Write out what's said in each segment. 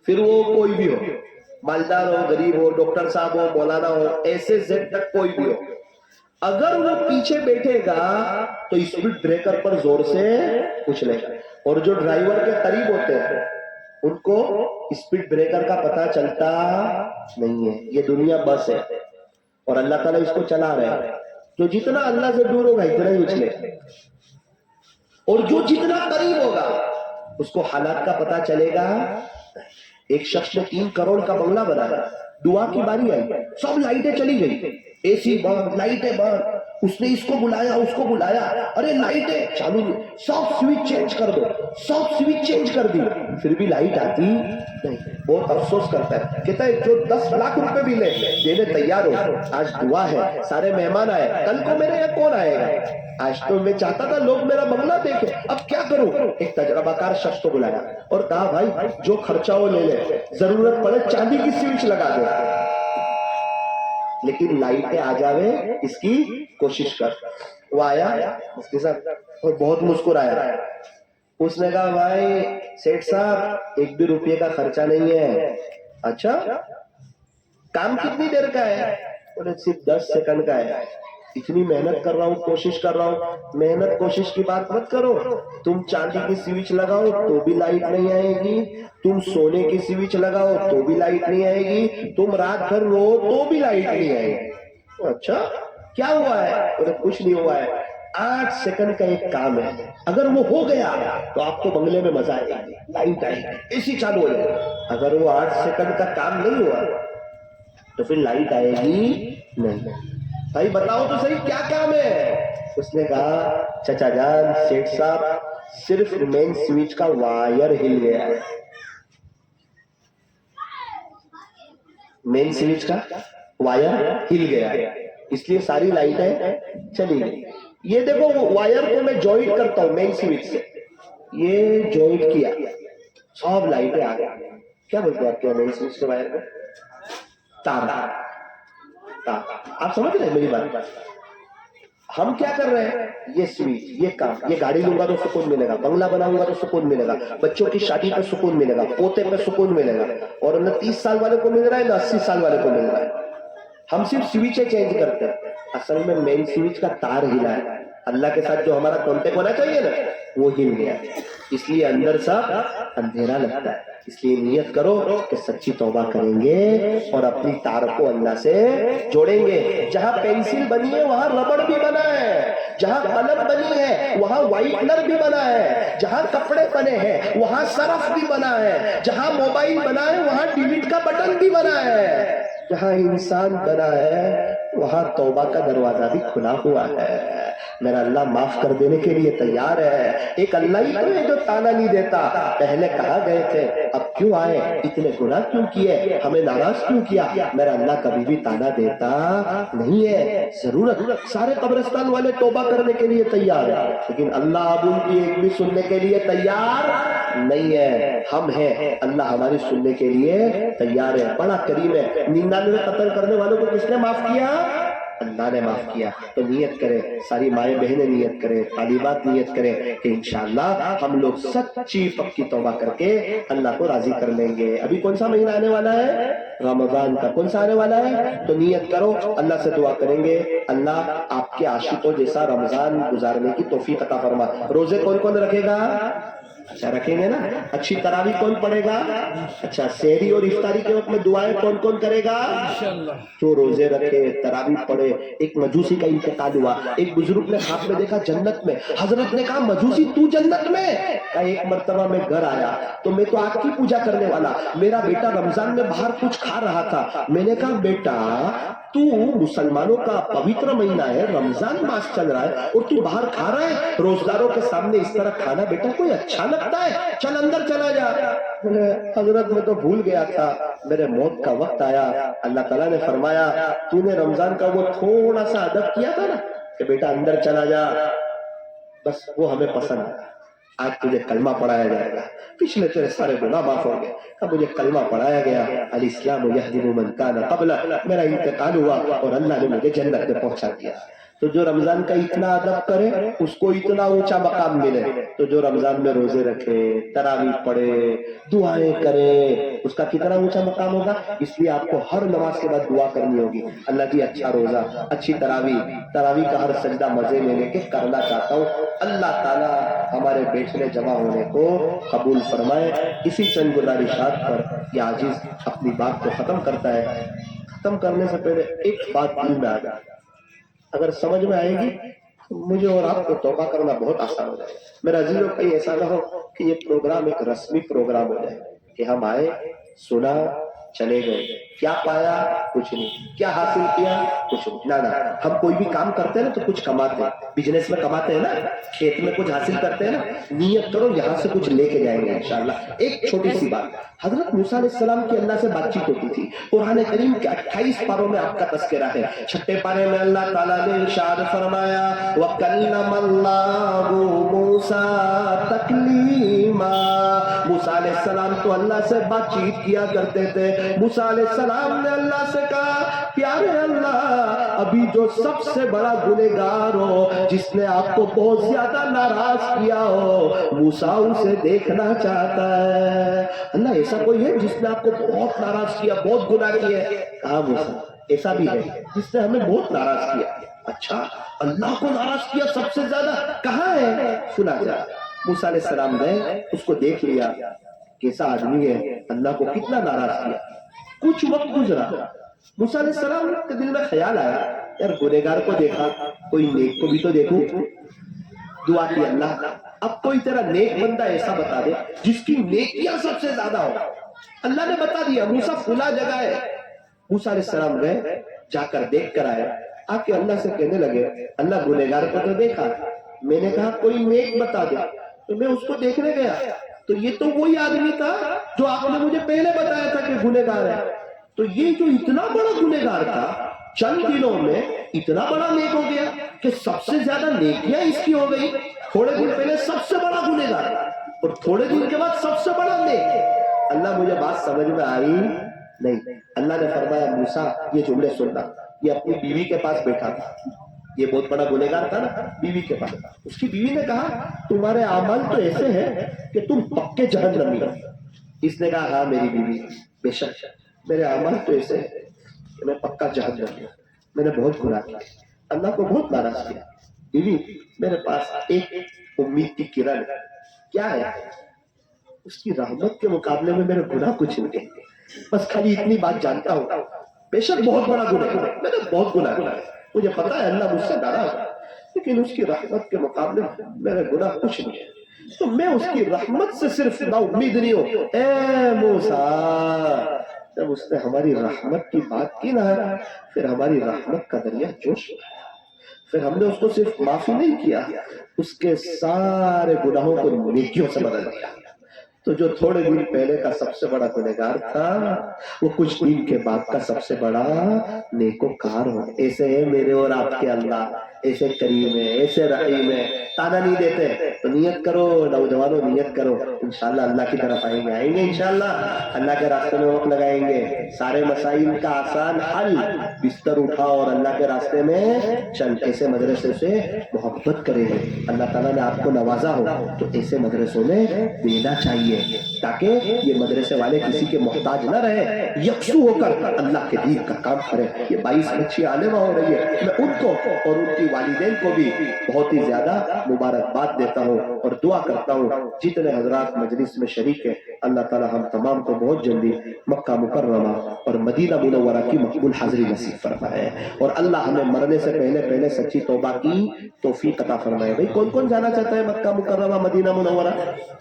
پھر وہ کوئی بھی ہو، مالدار ہو، غریب ہو، ڈاکٹر صاحب ہو، مولانا ہو، ایسے زیڈ تک کوئی بھی ہو، اگر وہ پیچھے بیٹھے گا تو اسپیڈ بریکر پر زور سے اچھلے گا. اور جو ڈرائیور کے قریب ہوتے ہیں ان کو اسپیڈ بریکر کا پتہ چلتا نہیں ہے. یہ دنیا بس ہے اور اللہ تعالیٰ اس کو چلا رہے ہیں. جو جتنا اللہ سے دور ہوگا اتنا ہی اچھلے، اور جو جتنا قریب ہوگا اس کو حالات کا پتہ چلے گا. ایک شخص نے 3 کروڑ کا بنگلہ بنایا، دعا کی باری آئی، سب لائٹیں چلی گئی، اے سی بند، لائٹیں بند. اس نے اس کو بلایا، اس کو بلایا، ارے لائٹیں چالو، سب سوئچ چینج کر دو، سب سوئچ چینج کر دی، پھر بھی لائٹ آتی نہیں. بہت افسوس کرتا ہے، کہتا ہے جو 10 لاکھ روپے بھی لے دینے تیار ہو، آج دعا ہے، سارے مہمان آئے، کل کو میرے یہاں کون آئے گا؟ آج تو میں چاہتا تھا لوگ میرا بنگلہ دیکھیں، اب کیا کروں؟ ایک تجربہ کار شخص کو بلایا اور کہا بھائی جو خرچہ ہو لے لے، ضرورت پڑے چاندی کی سوئچ لگا دے، لیکن لائٹیں آ جاوے اس کی کوشش کر. وہ آیا اس کے ساتھ اور بہت مسکرایا. اس نے کہا بھائی سیٹھ صاحب 1 بھی روپے کا خرچہ نہیں ہے. اچھا کام کتنی دیر کا ہے؟ بولے صرف 10 سیکنڈ کا ہے. اتنی محنت کر رہا ہوں، کوشش کر رہا ہوں. محنت کوشش کی بات مت کرو، تم چاندی کی سوئچ لگاؤ تو بھی لائٹ نہیں آئے گی، تم سونے کی سوئچ لگاؤ تو بھی لائٹ نہیں آئے گی، تم رات بھر رو تو بھی لائٹ نہیں آئے گی. اچھا کیا ہوا ہے؟ بولے کچھ نہیں ہوا ہے، 8 سیکنڈ کا ایک کام ہے، اگر وہ ہو گیا تو آپ کو بنگلے میں مزہ آئے گا، لائٹ آئے گی، اے سی چالو ہو جائے گا. اگر وہ 8 سیکنڈ کا کام نہیں ہوا تو پھر لائٹ آئے گی نہیں. بھائی بتاؤ تو صحیح کیا کام ہے؟ اس نے کہا چچا جان، سیٹھ صاحب صرف مین سوئچ کا وائر ہل گیا ہے، مین سوئچ کا وائر ہل گیا ہے، اس لیے ساری لائٹیں چلی گئی. یہ دیکھو وائر کو میں جوائنٹ کرتا ہوں مین سوئچ سے، یہ جوائنٹ کیا، سب لائٹیں آ گئی. کیا بولتے ہیں آپ کے مین سوئچ کے وائر کو؟ تار. آپ سمجھ رہے ہیں میری بات؟ ہم کیا کر رہے ہیں؟ یہ سوئچ، یہ کام، یہ گاڑی لوں گا تو سکون ملے گا، بنگلہ بناؤں گا تو سکون ملے گا، بچوں کی شادی پہ سکون ملے گا، پوتے پہ سکون ملے گا. اور نہ 30 سال والے کو مل رہا ہے نہ 80 سال والے کو مل رہا ہے. ہم صرف سوئچیں چینج کرتے ہیں، اصل میں مین سوئچ کا تار ہلا ہے. اللہ کے ساتھ جو ہمارا کانٹیکٹ ہونا چاہیے نا وہ ہل گیا، اس لیے اندر سب اندھیرا لگتا ہے. اس لیے نیت کرو کہ سچی توبہ کریں گے اور اپنی تار کو اللہ سے جوڑیں گے. جہاں پینسل بنی ہے وہاں ربڑ بھی بنا ہے، جہاں قلم بنی ہے وہاں وائٹنر بھی بنا ہے، جہاں کپڑے بنے ہیں وہاں سرف بھی بنا ہے، جہاں موبائل بنا ہے وہاں ڈیلیٹ کا بٹن بھی بنا ہے، جہاں انسان بنا ہے وہاں توبہ کا دروازہ بھی کھلا ہوا ہے. میرا اللہ معاف کر دینے کے لیے تیار ہے. ایک اللہ ہی تو ہے جو تانا نہیں دیتا. پہلے کہاں گئے تھے، اب کیوں آئے، اتنے گناہ کیوں کیے، ہمیں ناراض کیوں کیا؟ میرا اللہ کبھی بھی تانا دیتا نہیں ہے. ضرورت سارے قبرستان والے توبہ کرنے کے لیے تیار ہے، لیکن اللہ اب ان کی ایک بھی سننے کے لیے تیار نہیں ہے. ہم ہیں، اللہ ہماری سننے کے لیے تیار ہے. بڑا کریم ہے. 99 قتل کرنے والوں کو کس نے معاف کیا؟ اللہ نے معاف کیا. تو نیت کرے، ساری مائیں بہنیں نیت کرے، طالبات نیت کرے کہ انشاءاللہ ہم لوگ سچی پکی توبہ کر کے اللہ کو راضی کر لیں گے. ابھی کون سا مہینہ آنے والا ہے؟ رمضان کا. کون سا آنے والا ہے؟ تو نیت کرو، اللہ سے دعا کریں گے اللہ آپ کے عاشقوں جیسا رمضان گزارنے کی توفیق عطا فرما. روزے کون کون رکھے گا؟ اچھا رکھیں گے نا. اچھی تراویح کون پڑھے گا؟ اچھا سحری اور افطاری کے وقت میں دعائیں کون کون کرے گا؟ جو روزے رکھے، تراویح پڑھے. ایک مجوسی کا انتقال ہوا، ایک بزرگ نے خواب میں دیکھا جنت میں. حضرت نے کہا مجوسی تو جنت میں؟ کہا ایک مرتبہ میں گھر آیا تو میں تو آگ کی پوجا کرنے والا، میرا بیٹا رمضان میں باہر کچھ کھا رہا تھا. میں نے کہا بیٹا تو مسلمانوں کا پوتر مہینہ ہے، رمضان ماس چل رہا ہے اور تو باہر کھا رہا ہے، روزداروں کے سامنے اس طرح کھانا بیٹا کوئی اچھا لگتا ہے؟ چل اندر چلا جا. بولے حضرت میں تو بھول گیا تھا، میرے موت کا وقت آیا. اللہ تعالیٰ نے فرمایا تو نے رمضان کا وہ تھوڑا سا ادب کیا تھا نا کہ بیٹا اندر چلا جا، بس وہ ہمیں پسند ہے. آج تجھے کلمہ پڑھایا جائے گا، پچھلے تیرے سارے گناہ معاف ہوں گے. اب مجھے کلمہ پڑھایا گیا، الاسلام یہدم من کان قبل، میرا انتقال ہوا اور اللہ نے مجھے جنت میں پہنچا دیا. تو جو رمضان کا اتنا ادب کرے اس کو اتنا اونچا مقام ملے. تو جو رمضان میں روزے رکھے، تراویح پڑھے، دعائیں کرے، اس کا کتنا اونچا مقام ہوگا. اس لیے آپ کو ہر نماز کے بعد دعا کرنی ہوگی، اللہ کی اچھا روزہ، اچھی تراویح کا ہر سجدہ مزے میں لے کے کرنا چاہتا ہوں. اللہ تعالیٰ ہمارے بیٹھنے جمع ہونے کو قبول فرمائے. اسی چند گزارشات پر یہ عاجز اپنی بات کو ختم کرتا ہے. ختم کرنے سے پہلے ایک بات دل میں آ جائے، اگر سمجھ میں آئے گی تو مجھے اور آپ کو توبہ کرنا بہت آسان ہو جائے. میرا عزیزوں کہیں ایسا نہ ہو کہ یہ پروگرام ایک رسمی پروگرام ہو جائے کہ ہم آئے، سنا، چلے گئے، کیا پایا؟ کچھ نہیں. کیا حاصل کیا؟ کچھ نہیں. نہ ہم کوئی بھی کام کرتے ہیں نا تو کچھ کماتے ہیں. بزنس میں کماتے ہیں نا، کھیت میں کچھ حاصل کرتے ہیں نا، نیت کرو یہاں سے کچھ لے کے جائیں گے انشاءاللہ. ایک چھوٹی سی بات، حضرت موسیٰ علیہ السلام کی اللہ سے بات چیت ہوتی تھی. قرآن کریم کے 28 پاروں میں آپ کا تذکرہ ہے. 6 پارے میں اللہ تعالیٰ نے ارشاد فرمایا وَكَلَّمَ اللَّهُ مُوسَىٰ تَكْلِيمًا. موسیٰ علیہ السلام تو اللہ سے بات چیت کیا کرتے تھے. موسیٰ علیہ السلام نے اللہ سے کہا پیارے اللہ، ابھی جو سب سے بڑا گنہگار ہو، جس نے آپ کو بہت زیادہ ناراض کیا ہو، موسیٰ اسے دیکھنا چاہتا ہے. اللہ ایسا کوئی ہے جس نے آپ کو بہت ناراض کیا، بہت گناہ کیا ہے؟ کہا موسیٰ ایسا بھی ہے جس نے ہمیں بہت ناراض کیا. اچھا اللہ کو ناراض کیا سب سے زیادہ، کہاں ہے؟ سنا جا. موسیٰ علیہ السلام گئے، اس کو دیکھ لیا کیسا آدمی ہے، اللہ کو کتنا ناراض کیا. کچھ وقت گزرا، موسیٰ علیہ السلام کے دل میں خیال آیا یار گنہگار کو دیکھا، کوئی نیک کو بھی تو دیکھوں. دعا کی اللہ اب کوئی تیرا نیک بندہ ایسا بتا دے جس کی نیکیاں سب سے زیادہ ہو. اللہ نے بتا دیا موسیٰ فلاں جگہ ہے. موسیٰ علیہ السلام گئے، جا کر دیکھ کر آئے. آ کے اللہ سے کہنے لگے اللہ گنہگار کو تو دیکھا، میں نے کہا کوئی نیک بتا دے، تو میں اس کو دیکھنے گیا تو یہ تو وہی آدمی تھا جو آپ نے مجھے پہلے بتایا تھا کہ گنہگار ہے. تو یہ جو اتنا بڑا گنہگار تھا چند دنوں میں اتنا بڑا نیک ہو گیا کہ سب سے زیادہ نیکیاں اس کی ہو گئی. تھوڑے دن پہلے سب سے بڑا گنہگار اور تھوڑے دن کے بعد سب سے بڑا نیک. اللہ مجھے بات سمجھ میں آئی نہیں. اللہ نے فرمایا موسیٰ یہ جملے سننا. یہ اپنی بیوی کے پاس بیٹھا تھا، یہ بہت بڑا گنہگار تھا نا، بیوی کے پاس. اس کی بیوی نے کہا تمہارے اعمال تو ایسے ہیں کہ تم پکے جہنمی ہو. اس نے کہا ہاں میری بیوی، بے شک میرے اعمال تو ایسے ہیں کہ میں پکا جہنمی ہوں، میں نے بہت گناہ کیا، اللہ کو بہت ناراض کیا. بیوی میرے پاس ایک امید کی کرن ہے. کیا ہے؟ اس کی رحمت کے مقابلے میں میرے گناہ کچھ نہیں. بس خالی اتنی بات جانتا ہوں، بے شک بہت بڑا گناہ ہے، میں نے بہت گناہ کیا، مجھے پتا ہے اللہ مجھ سے ناراض ہے، لیکن اس کی رحمت کے مقابلے میں میرے گناہ کچھ نہیں ہے. تو میں اس کی رحمت سے صرف نا امید نہیں ہوں. اے موسیٰ جب اس نے ہماری رحمت کی بات کی نا، پھر ہماری رحمت کا دریا جوش ہوا. پھر ہم نے اس کو صرف معافی نہیں کیا، اس کے سارے گناہوں کو نیکیوں سے بدل دیا. تو جو تھوڑے دن پہلے کا سب سے بڑا گنہگار تھا وہ کچھ دن کے بعد کا سب سے بڑا نیکوکار ہو. ایسے ہے میرے اور آپ کے اللہ، ایسے کریم ہے، ایسے رحیم ہے. تانا نہیں دیتے تو نیت کرو نوجوانوں، نیت کرو، انشاءاللہ اللہ کی طرف آئیں گے انشاءاللہ. اللہ کے راستے میں وقت لگائیں گے، سارے مسائل کا آسان حل. بستر اٹھاؤ اور اللہ کے راستے میں چل. ایسے مدرسے سے محبت کریں گے. اللہ تعالیٰ نے آپ کو نوازا ہو تو ایسے مدرسوں میں دینا چاہیے تاکہ یہ مدرسے والے کسی کے محتاج نہ رہے، یکسو ہو کر اللہ کے دین کا کام کرے. یہ 22 بچی عالمہ ہو رہی ہے، میں ان کو اور ان کی والدین کو بھی بہت ہی زیادہ مبارکباد دیتا ہوں اور دعا کرتا ہوں جتنے حضرات مجلس میں شریک ہیں اللہ تعالی ہم تمام کو بہت جلدی مکہ مکرمہ اور مدینہ منورہ کی مقبول حاضری نصیب فرمائے، اور اللہ ہمیں مرنے سے پہلے سچی توبہ کی توفیق عطا فرمائے. بھائی کون کون جانا چاہتا ہے مکہ مکرمہ مدینہ منورہ؟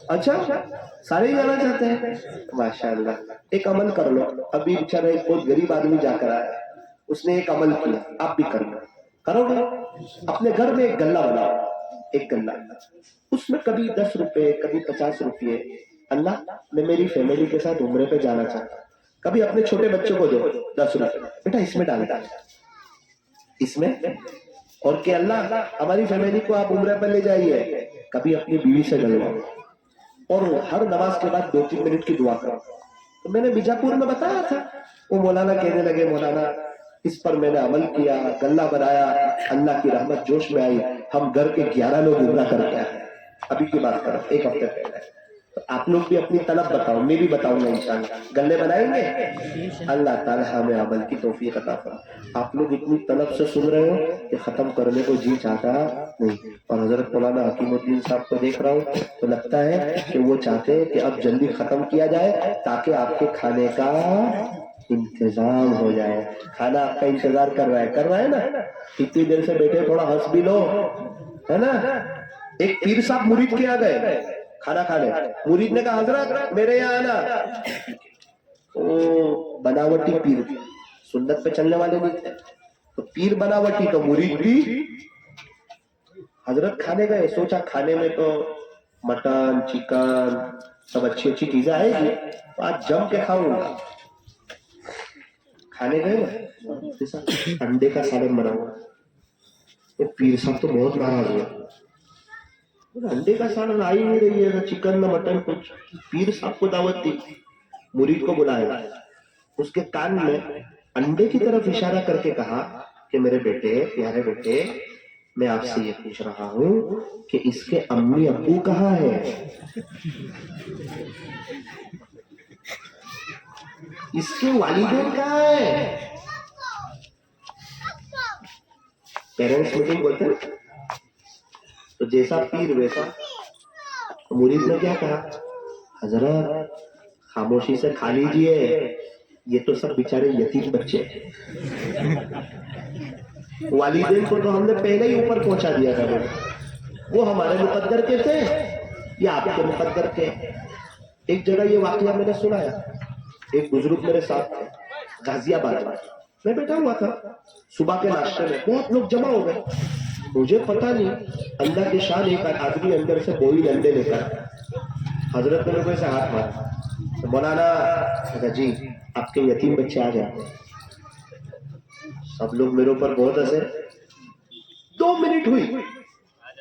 اچھا سارے ہی جانا چاہتے ہیں؟ ماشاءاللہ. ایک عمل کر لو. ابھی بیچارہ ایک بہت غریب آدمی جا کر آیا، اس نے ایک عمل کیا، آپ بھی کرو گے. اپنے گھر میں ایک گلہ بناؤ، ایک گلہ، اس میں کبھی 10 روپے کبھی 50 روپے. اللہ میں میری فیملی کے ساتھ عمرے پہ جانا چاہتا ہوں. کبھی اپنے چھوٹے بچوں کو دو 10 روپے، بیٹا اس میں ڈالتا اس میں، اور کہ اللہ ہماری فیملی کو آپ عمرے پہ لے جائیے. کبھی اپنی بیوی سے ڈلواؤ اور ہر نماز کے بعد 2-3 منٹ کی دعا کرو. تو میں نے بیجاپور میں بتایا تھا، وہ مولانا کہنے لگے مولانا اس پر میں نے عمل کیا، گلہ بنایا، اللہ کی رحمت جوش میں آئی، ہم گھر کے 11 لوگ عمرہ کر کے آئے، ابھی کی بات کر رہا ہوں، ایک ہفتے پہلے۔ تو آپ لوگ بھی اپنی طلب بتاؤ، میں بھی بتاؤں گا انشاءاللہ، گلے بنائیں گے؟ اللہ تعالیٰ ہمیں عمل کی توفیق عطا فرمائے۔ آپ لوگ اتنی طلب سے سن رہے ہو کہ ختم کرنے کو جی چاہتا نہیں، اور حضرت مولانا حکیم الدین صاحب کو دیکھ رہا ہوں تو لگتا ہے کہ وہ چاہتے ہیں کہ اب جلدی ختم کیا جائے تاکہ آپ کے کھانے کا انتظام ہو جائے۔ کھانا آپ کا انتظار کر رہا ہے نا؟ اتنی دیر سے بیٹھے، تھوڑا ہنس بھی لو، ہے نا؟ ایک پیر صاحب مرید کے آ گئے کھانا کھانے، مرید نے کہا حضرت میرے یہاں آنا۔ وہ بناوٹی پیر، سنت پہ چلنے والے نہیں تھے، تو پیر بناوٹی تو مرید بھی۔ حضرت کھانے گئے، سوچا کھانے میں تو مٹن چکن سب اچھی اچھی چیزیں آئے گی، تو آج جم کے کھاؤں گا۔ کھانے گئے نا، انڈے کا سالن بنا ہوا، پیر صاحب تو بہت ناراض ہوئے، انڈے کا سالن آئی نہیں رہی ہے، نہ چکن نہ مٹن کچھ۔ پیر صاحب کو دعوت دی، مرید کو بلایا، اس کے کان میں انڈے کی طرف اشارہ کر کے کہا کہ میرے بیٹے، پیارے بیٹے، میں آپ سے یہ پوچھ رہا ہوں کہ اس کے امی ابو کہاں ہے؟ اس کے والدین کہاں ہیں؟ پیرنٹس میٹنگ بولتے ہیں، تو جیسا پیر ویسا۔ مرید نے کیا کہا؟ حضرت خاموشی سے کھا لیجئے، یہ تو سب بیچارے یتیم بچے ہیں، والدین کو تو ہم نے پہلے ہی اوپر پہنچا دیا تھا، وہ ہمارے مقدر کے تھے یا آپ کے مقدر کے؟ ایک جگہ یہ واقعہ میں نے سنایا، ایک بزرگ میرے ساتھ تھے غازی آباد میں بیٹھا ہوا تھا، صبح کے ناشتے میں بہت لوگ جمع ہو گئے، مجھے پتا نہیں، اللہ کی شان، ایک آدمی اندر سے بوئل انڈے لے کر، حضرت نے میرے کو ایسے ہاتھ مارا، مولانا جی آپ کے یتیم بچے آ جاتے، سب لوگ میرے اوپر بہت ہنسے۔ 2 منٹ ہوئی،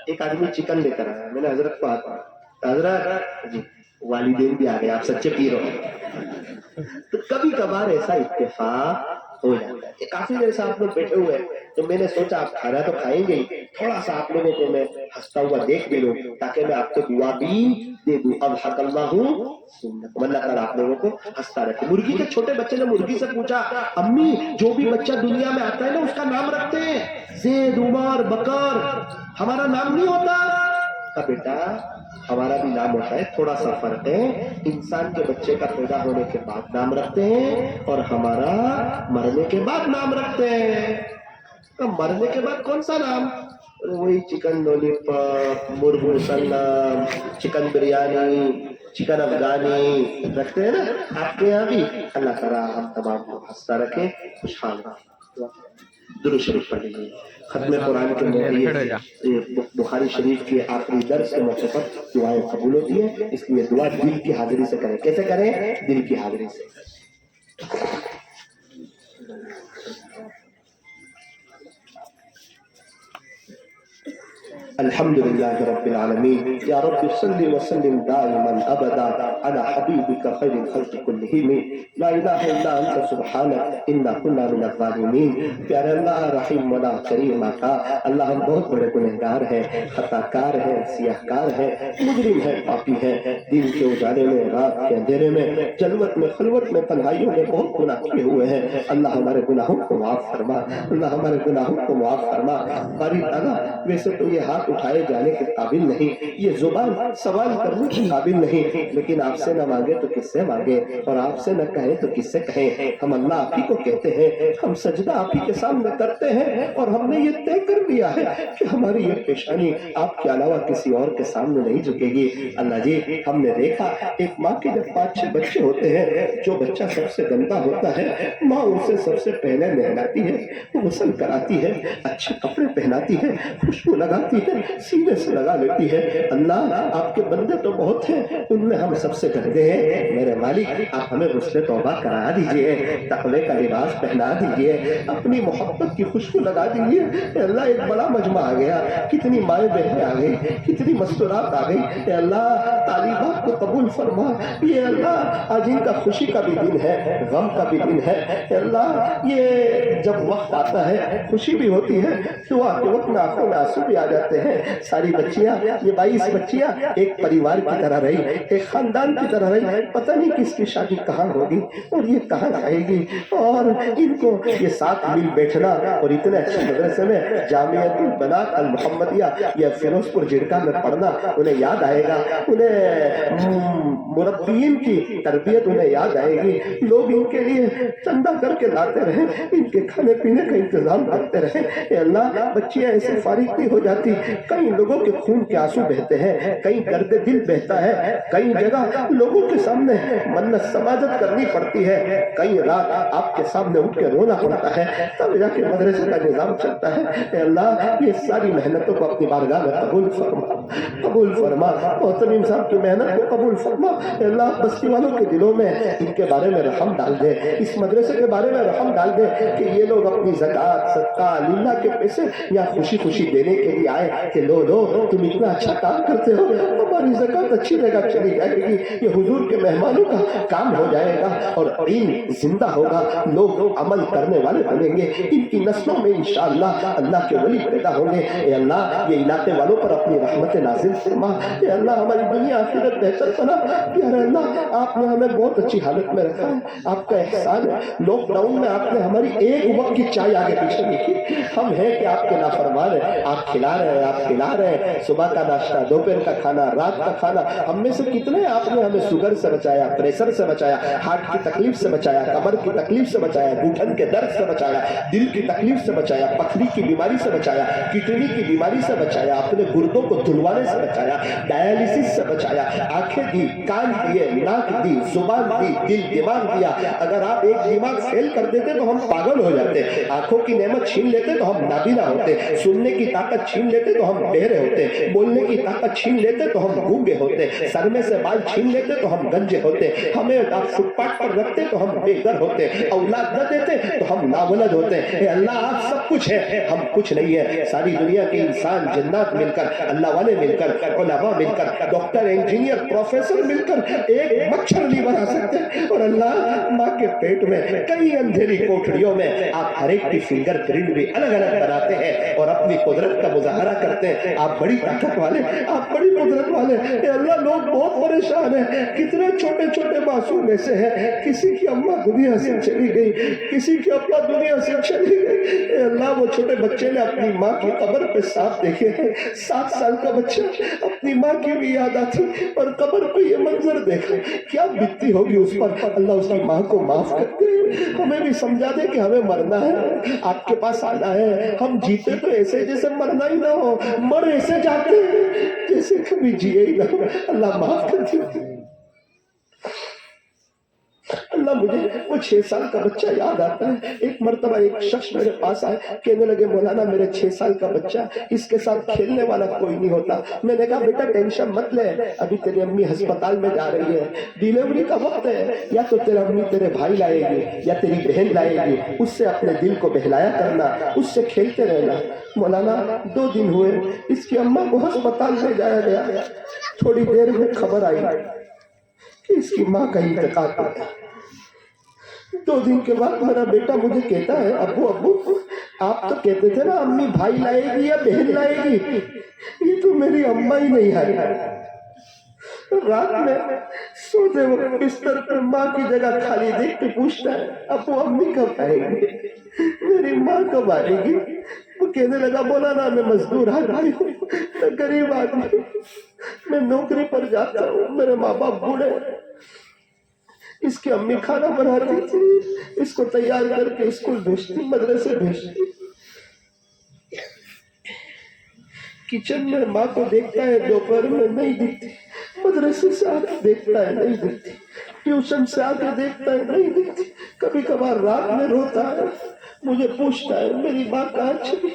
ایک آدمی چکن لے کر آیا، میں نے حضرت کو ہاتھ مارا، حضرت جی والدین بھی آ گئے، آپ سچے پیر ہو۔ تو کبھی کبھار ایسا اتفاق ہو جاتا ہے کہ کافی دیر سے آپ لوگ بیٹھے ہوئے ہیں، تو میں نے سوچا آپ کھانا تو کھائیں گے، تھوڑا سا آپ لوگوں کو میں ہنستا ہوا دیکھ بھی لوں تاکہ میں آپ کو دعا بھی دے دوں۔ اضحک اللہ اللہ تعالیٰ آپ لوگوں کو ہنستا رکھے۔ مرغی کے چھوٹے بچے نے مرغی سے پوچھا، امی جو بھی بچہ دنیا میں آتا ہے نا اس کا نام رکھتے ہیں، زید، عمر، بکر، ہمارا نام نہیں ہوتا؟ کہا بیٹا ہمارا بھی نام ہوتا ہے، تھوڑا سا فرق ہے، انسان کے بچے کا پیدا ہونے کے بعد نام رکھتے ہیں اور ہمارا مرنے کے بعد نام رکھتے ہیں۔ مرنے کے بعد کون سا نام؟ وہی چکن لولی پاپ، مرغ مسلم، چکن بریانی، چکن افغانی رکھتے ہیں نا، آپ کے یہاں بھی؟ اللہ تعالیٰ ہم تمام کو ہنستا رکھے، خوشحال رکھے۔ درود شریف پڑھ لیجیے۔ ختم قرآن کے بخاری شریف کے آخری درس کے موقع پر دعائیں قبول ہوتی ہیں، اس لیے دعا دل کی حاضری سے کریں۔ کیسے کریں؟ دل کی حاضری سے۔ الحمد للہ رب العالمین، یا رب صل وسلم دائما ابدا علی حبیبک خیر الخلق کلہم، لا الہ الا انت سبحانک انا کنا من الظالمین۔ پیارے اللہ، رحیم مولا کریم آقا، اللہ ہم بہت بڑے گنہگار ہیں، خطا کار ہیں، سیاہ کار ہیں، مجرم ہیں، پاپی ہیں، دن کے اجالے میں، رات کے اندھیرے میں، جلوت میں، خلوت میں، تنہائیوں میں بہت گناہ کیے ہوئے ہیں۔ اللہ ہمارے گناہوں کو معاف فرما، اللہ ہمارے گناہوں کو معاف فرما۔ باری تعالیٰ ویسے تو یہ ہاتھ اٹھائے جانے کے قابل نہیں، یہ زبان سوال کرنے کے قابل نہیں، لیکن آپ سے نہ مانگے تو کس سے مانگے، اور آپ سے نہ کہیں تو کس سے کہیں۔ ہم اللہ آپ ہی کو کہتے ہیں، ہم سجدہ آپ ہی کے سامنے کرتے ہیں، اور ہم نے یہ طے کر لیا ہے کہ ہماری یہ پیشانی آپ کے علاوہ کسی اور کے سامنے نہیں جھکے گی۔ اللہ جی، ہم نے دیکھا ایک ماں کے جب 5-6 بچے ہوتے ہیں، جو بچہ سب سے گندا ہوتا ہے ماں اسے سب سے پہلے نہلاتی ہے، غسل کراتی ہے، اچھے کپڑے پہناتی ہے، خوشبو لگاتی ہے، ہے سینے سے لگا لیتی ہے۔ اللہ آپ کے بندے تو بہت ہیں، ان میں ہم سب سے گندے ہیں، میرے مالک آپ ہمیں غسل توبہ کرا دیجئے، تقوی کا لباس پہنا دیجئے، اپنی محبت کی خوشبو لگا دیجئے۔ اے اللہ ایک بڑا مجمع آ گیا، کتنی مائیں بہنیں آ گئی، کتنی مستورات آ گئی، اے اللہ طالبات کو قبول فرما۔ یہ اللہ آج ان کا خوشی کا بھی دن ہے، غم کا بھی دن ہے، اے اللہ یہ جب وقت آتا ہے خوشی بھی ہوتی ہے، دعا کے وقت میں آنکھوں میں آنسو بھی آ جاتے ہیں۔ ساری بچیاں، یہ 22 بچیاں ایک پریوار کی طرح رہی، ایک خاندان کی طرح رہی، پتہ نہیں کس کی شادی کہاں ہوگی اور یہ کہاں آئے گی، اور ان کو یہ ساتھ مل بیٹھنا اور اتنے اچھے مدرسے میں جامعۃ البنات المحمدیہ یہ فیروزپور جڑکا میں پڑھنا انہیں یاد آئے گا، انہیں مربیین کی تربیت انہیں یاد آئے گی، لوگ ان کے لیے چندہ کر کے لاتے رہے، ان کے کھانے پینے کا انتظام کرتے رہے۔ اے اللہ بچیاں ایسے فارغ نہیں ہو جاتی، کئی لوگوں کے خون کے آنسو بہتے ہیں، کئی درد دل بہتا ہے، کئی جگہ لوگوں کے سامنے منت سماجت کرنی پڑتی ہے، کئی رات آپ کے سامنے اٹھ کے رونا پڑتا ہے، تب جا کے مدرسے کا نظام چلتا ہے۔ اے اللہ یہ ساری محنتوں کو اپنی بارگاہ میں قبول فرما، قبول فرما، محترم صاحب کی محنت کو قبول فرما۔ اے اللہ بستی والوں کے دلوں میں ان کے بارے میں رحم ڈال دے، اس مدرسے کے بارے میں رحم ڈال دے کہ یہ لوگ اپنی زکوٰۃ صدقہ للہ کے پیسے یا خوشی خوشی دینے کے لیے آئے کہ لو تم اتنا اچھا کام کرتے ہو، ہماری زکوٰۃ اچھی جگہ چلی جائے گی، یہ حضور کے مہمانوں کا کام ہو جائے گا اور علم زندہ ہوگا، لوگ عمل کرنے والے بنیں گے، ان کی نسلوں میں انشاءاللہ اللہ کے ولی پیدا ہوں گے۔ اے اللہ یہ علاقے والوں پر اپنی رحمت نازل فرما، اے اللہ ہماری دنیا آخرت بہتر بنا۔ پیارے اللہ آپ نے ہمیں بہت اچھی حالت میں رکھا ہے، آپ کا احسان ہے، لاک ڈاؤن میں آپ نے ہماری ایک وقت کی چائے آگے پیچھے نہیں کی، ہم ہیں کہ آپ کے نافرمان ہیں، آپ کھلا رہے ہیں، آپ کھلا رہے ہیں، صبح کا ناشتہ، دوپہر کا کھانا، رات کا کھانا، ہم میں سے کتنے آپ نے ہمیں شوگر سے بچایا، پریشر سے بچایا، ہارٹ کی تکلیف سے بچایا، کمر کی تکلیف سے بچایا، گھٹن کے درد سے بچایا، دل کی تکلیف سے بچایا، پتھری کی بیماری سے بچایا، کڈنی کی بیماری سے بچایا، اپنے گردوں کو دھلوانے سے بچایا، ڈائلیسس سے بچایا، آنکھیں دی، کان دیے، ناک دی، زبان دی، دل دماغ دیا۔ اگر آپ ایک دماغ فیل کر دیتے تو ہم پاگل ہو جاتے، آنکھوں کی نعمت چھین لیتے تو ہم نابینا ہوتے، سننے کی طاقت چھین لیتے تو ہم بہرے ہوتے، بولنے کی طاقت چھین لیتے تو ہم گونگے ہوتے، سر میں سے بال چھین لیتے تو ہم گنجے ہوتے، ہمیں آپ فٹ پاتھ پر رکھتے تو ہم بے گھر ہوتے، اولاد نہ دیتے تو ہم ناولد ہوتے۔ اے اللہ آپ سب کچھ ہے، ہم کچھ نہیں ہے۔ ساری دنیا کے انسان جنات مل کر، اللہ والے مل کر، علماء مل کر، ڈاکٹر انجینئر پروفیسر مل کر ایک مچھر نہیں بنا سکتے، اور اللہ ماں کے پیٹ میں کئی اندھیری کوٹھڑیوں میں آپ ہر ایک کی فنگر پرنٹ بھی الگ الگ بناتے ہیں اور اپنی قدرت کا مظاہرہ کرتے ہیں۔ آپ بڑی طاقت والے، آپ بڑی قدرت والے۔ اے اللہ لوگ بہت پریشان ہیں، کتنے چھوٹے چھوٹے معصوم ایسے ہیں، کسی کی اماں دنیا سے چلی گئی، کسی کی ابا دنیا سے چلی گئی۔ اے اللہ وہ چھوٹے بچے نے اپنی ماں کی قبر پہ سانپ دیکھے ہیں، 7 سال کا بچہ اپنی ماں کی بھی یاد آتی اور قبر پہ یہ منظر دیکھا، کیا بیتتی ہوگی اس پر۔ اللہ اس کی ماں کو معاف کر دے، ہمیں بھی سمجھا دے کہ ہمیں مرنا ہے، آپ کے پاس آنا ہے، ہم جیتے تو ایسے جیسے مرنا ہی نہ ہو، مر ایسے جاتے جیسے کبھی جیے ہی نہ ہو۔ اللہ معاف کر دے۔ اللہ مجھے وہ 6 سال کا بچہ یاد آتا ہے۔ ایک مرتبہ ایک شخص میرے پاس آئے، کہنے لگے مولانا میرے 6 سال کا بچہ، اس کے ساتھ کھیلنے والا کوئی نہیں ہوتا۔ میں نے کہا بیٹا ٹینشن مت لے، ابھی تیری امی ہسپتال میں جا رہی ہے، ڈیلیوری کا وقت ہے، یا تو تیرا امی تیرے بھائی لائے گی یا تیری بہن لائے گی، اس سے اپنے دل کو بہلایا کرنا، اس سے کھیلتے رہنا۔ مولانا 2 دن ہوئے، اس کی اماں کو ہسپتال میں جایا گیا، تھوڑی دیر میں خبر آئی کہ اس کی ماں کا انتقال ہو گیا۔ 2 دن کے بعد میرا بیٹا مجھے کہتا ہے ابو آپ تو کہتے تھے نا امی بھائی لائے گی یا بہن لائے گی، یہ تو میری اماں ہی نہیں آئی۔ رات میں سوتے وقت بستر پر ماں کی جگہ خالی دیکھ کے پوچھتا ہے ابو امی کب آئے گی، میری ماں کب آئے گی۔ وہ کہنے لگا مولانا میں مزدور آدمی ہوں، میں غریب آدمی ہوں، میں نوکری پر جاتا ہوں، میرے ماں باپ بوڑھے، اس کی امی کھانا بناتی تھی، اس کو تیار کر کے اسکول بھیجتی، مدرسے بھیجتی، کچن میں ماں کو دیکھتا ہے دوپہر میں نہیں دکھتی، مدرسے سے آ کے دیکھتا ہے نہیں دکھتی، ٹیوشن سے آ کے دیکھتا ہے نہیں دکھتی، کبھی کبھار رات میں روتا ہے، مجھے پوچھتا ہے میری ماں کہاں چلی۔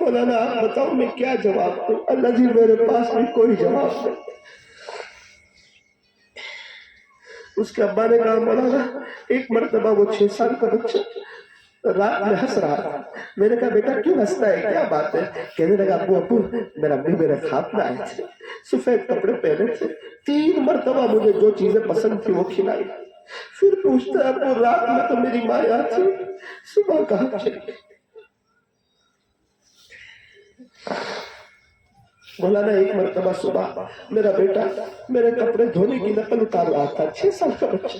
مولانا آپ بتاؤ میں کیا جواب دوں؟ اللہ جی میرے پاس بھی کوئی جواب نہیں۔ اس کے ابا نے کہا مولانا ایک مرتبہ وہ 6 سال کا بچہ رات میں ہنس رہا تھا۔ میں نے کہا بیٹا کیوں ہنستا ہے، کیا بات ہے؟ کہنے لگا ابو میرا امی میرے خواب میں آئے تھے، سفید کپڑے پہنے تھے، 3 مرتبہ مجھے جو چیزیں پسند تھی وہ کھلائی، پھر پوچھتا ہے ابو رات میں تو میری ماں آتی صبح کہاں چلی گئی؟ مولانا ایک مرتبہ صبح میرا بیٹا میرے کپڑے دھونے کی نقل اتار رہا تھا، 6 سال کا بچہ۔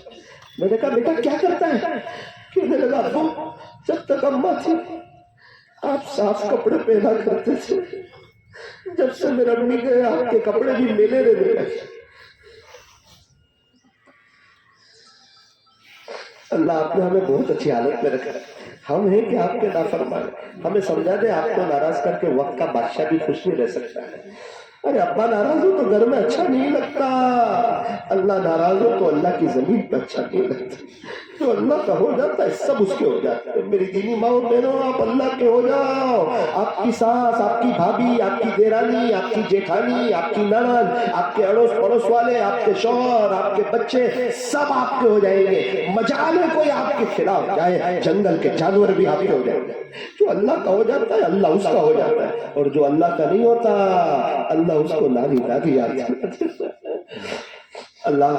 میں نے کہا بیٹا کیا کرتا ہے؟ کہنے لگا ابو جب تک اماں تھی آپ صاف کپڑے پہنا کرتے تھے، جب سے میرا امی گئے آپ کے کپڑے بھی میلے رہنے لگے۔ اللہ آپ نے ہمیں بہت اچھی حالت میں رکھا، ہم ہیں کہ آپ کے نافرمان، ہمیں سمجھا دے آپ کو ناراض کر کے وقت کا بادشاہ بھی خوش نہیں رہ سکتا ہے۔ ارے ابا ناراض ہو تو گھر میں اچھا نہیں لگتا، اللہ ناراض ہو تو اللہ کی زمین پہ اچھا نہیں لگتا۔ جو اللہ کا ہو جاتا ہے سب اس کے ہو جاتا ہے۔ میری دینی ماں بہنوں آپ اللہ کے ہو جاؤ، آپ کی ساس، آپ کی بھابھی، آپ کی دیرانی، آپ کی جیٹھانی، آپ کی نند، آپ کے اڑوس پڑوس والے، آپ کے شوہر، آپ کے بچے سب آپ کے ہو جائیں گے۔ مجال میں کوئی آپ کے خلاف جائے، جنگل کے جانور بھی آپ کے ہو جائیں گے۔ جو اللہ کا ہو جاتا ہے اللہ اس کا ہو جاتا ہے، اور جو اللہ کا نہیں ہوتا اللہ اس کو نانی دادی یاد کرتا ہے۔ اللہ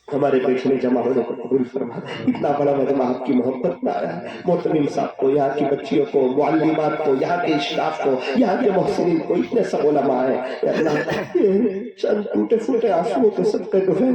ہمارے پیٹ میں جمع ہونے کو قبول فرما۔ اتنا بڑا مجمع آپ کی محبت میں آیا ہے، محتمم صاحب کو، یہاں کی بچیوں کو، معلمات کو، یہاں کے اسٹاف کو، یہاں کے محسنین کو، اتنے سب علماء ہیں۔ اے اللہ یہ چند ٹوٹے پھوٹے آنسوؤں کے صدقے جو ہیں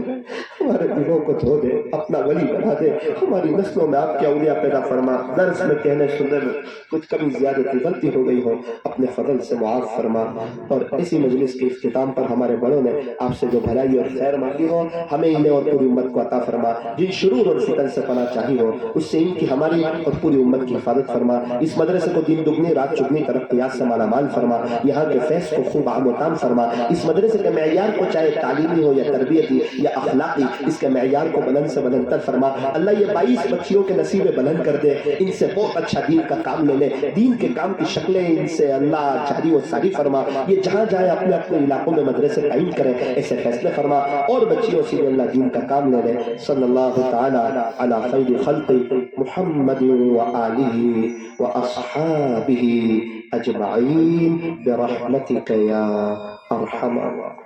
ہمارے دلوں کو دھو دے، اپنا ولی بنا دے، ہماری نسلوں میں آپ کے اولیاء پیدا فرما۔ درس میں کہنے سننے میں کچھ کمی زیادتی غلطی ہو گئی ہو اپنے فضل سے معاف فرما، اور اسی مجلس کے اختتام پر ہمارے بڑوں نے آپ سے جو بھلائی اور خیر مانگی ہو ہمیں انہیں اور پوری امت کو عطا فرما، جن شرور اور فتن سے پناہ چاہی ہو اس سے ان کی ہماری اور پوری امت کی حفاظت فرما۔ اس مدرسے کو دن دگنی رات چگنی ترقیات سے مالا مال فرما، یہاں کے فیض کو خوب عام و تام فرما، اس مدرسے کے معیار کو چاہے تعلیمی ہو یا تربیتی یا اخلاقی اس کے معیار کو بلند سے بلند تر فرما۔ اللہ یہ 22 بچیوں کے نصیب بلند کر دے، ان سے بہت اچھا دین کا کام لے لے، دین کے کام کی شکلیں ان سے اللہ جاری و ساری فرما۔ یہ جہاں جائے اپنے اپنے علاقوں میں مدرسے قائم کرے، ایسے فیصلے فرما، اور بچیوں سے اللہ دین کا کام لے لے۔ صلی اللہ تعالی علی خیر خلق محمد وآلہ واصحابہ اجمعین برحمتک یا ارحم الراحمین۔